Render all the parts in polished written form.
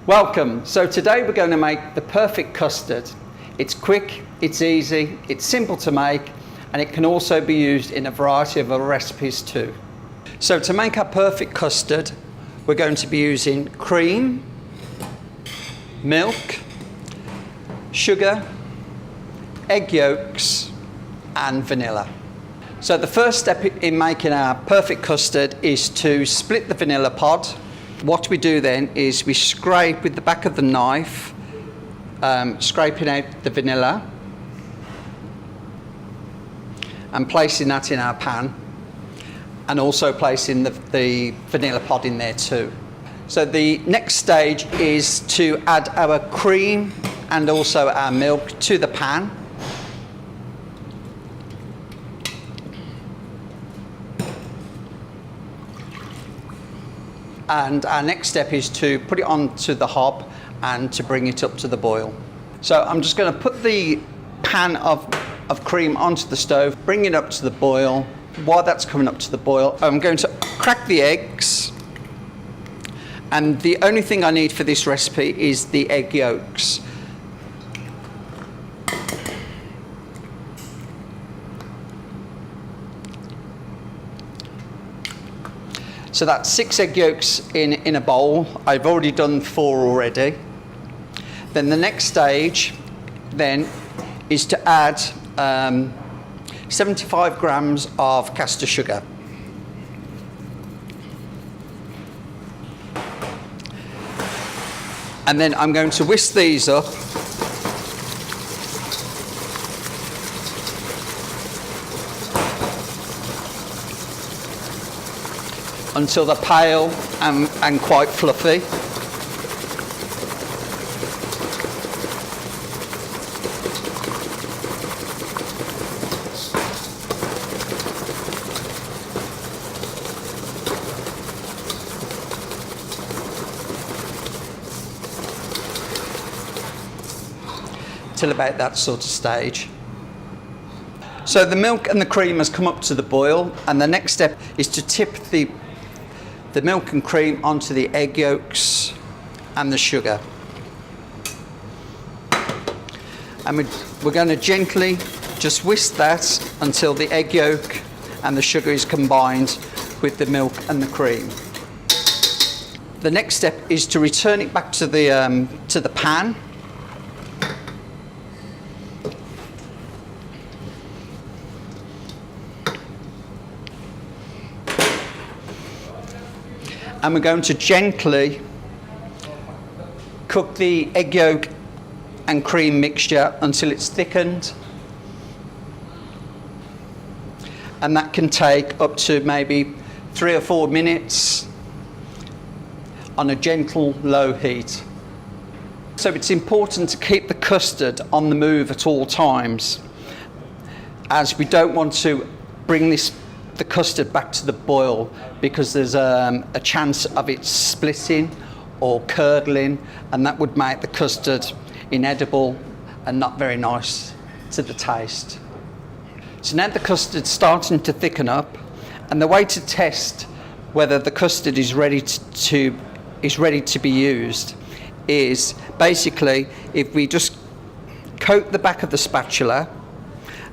Welcome. So today we're going to make the perfect custard. It's quick, it's easy, it's simple to make, and it can also be used in a variety of other recipes too. So to make our perfect custard, we're going to be using cream, milk, sugar, egg yolks, and vanilla. So the first step in making our perfect custard is to split the vanilla pod. What we do then is we scrape with the back of the knife, scraping out the vanilla and placing that in our pan, and also placing the vanilla pod in there too. So the next stage is to add our cream and also our milk to the pan. And our next step is to put it onto the hob and to bring it up to the boil. So I'm just going to put the pan of cream onto the stove, bring it up to the boil. While that's coming up to the boil, I'm going to crack the eggs. And the only thing I need for this recipe is the egg yolks. So that's 6 egg yolks in a bowl. I've already done 4 already. Then the next stage then is to add 75 grams of caster sugar. And then I'm going to whisk these up until they're pale and quite fluffy. Till about that sort of stage. So the milk and the cream has come up to the boil, and the next step is to tip the milk and cream onto the egg yolks and the sugar. And we're going to gently just whisk that until the egg yolk and the sugar is combined with the milk and the cream. The next step is to return it back to the pan. And we're going to gently cook the egg yolk and cream mixture until it's thickened. And that can take up to maybe 3 or 4 minutes on a gentle low heat. So it's important to keep the custard on the move at all times, as we don't want to bring the custard back to the boil, because there's a chance of it splitting or curdling, and that would make the custard inedible and not very nice to the taste. So now the custard's starting to thicken up, and the way to test whether the custard is ready to be used is basically if we just coat the back of the spatula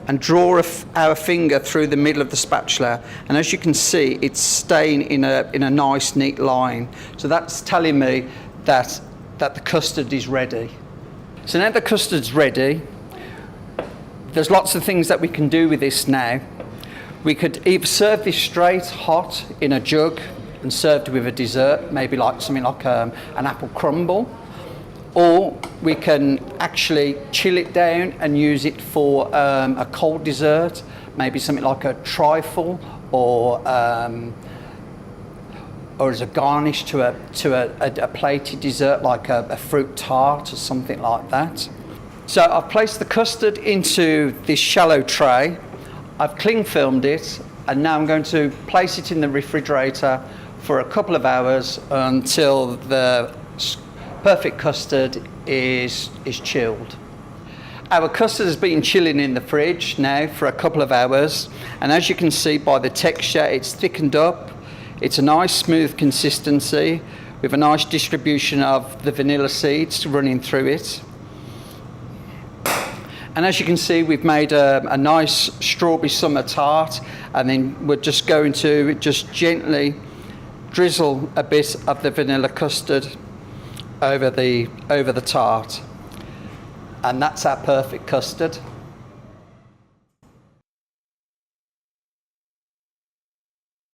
and draw our finger through the middle of the spatula, and as you can see, it's staying in a nice neat line. So that's telling me that the custard is ready. So now the custard's ready, there's lots of things that we can do with this now. We could either serve this straight hot in a jug and served with a dessert, maybe like something like an apple crumble, or we can actually chill it down and use it for a cold dessert, maybe something like a trifle, or as a garnish to a plated dessert like a fruit tart or something like that. So I've placed the custard into this shallow tray, I've cling filmed it, and now I'm going to place it in the refrigerator for a couple of hours until the perfect custard is chilled. Our custard has been chilling in the fridge now for a couple of hours, and as you can see by the texture, it's thickened up. It's a nice smooth consistency with a nice distribution of the vanilla seeds running through it. And as you can see, we've made a nice strawberry summer tart, and then we're just going to just gently drizzle a bit of the vanilla custard over the tart. And that's our perfect custard.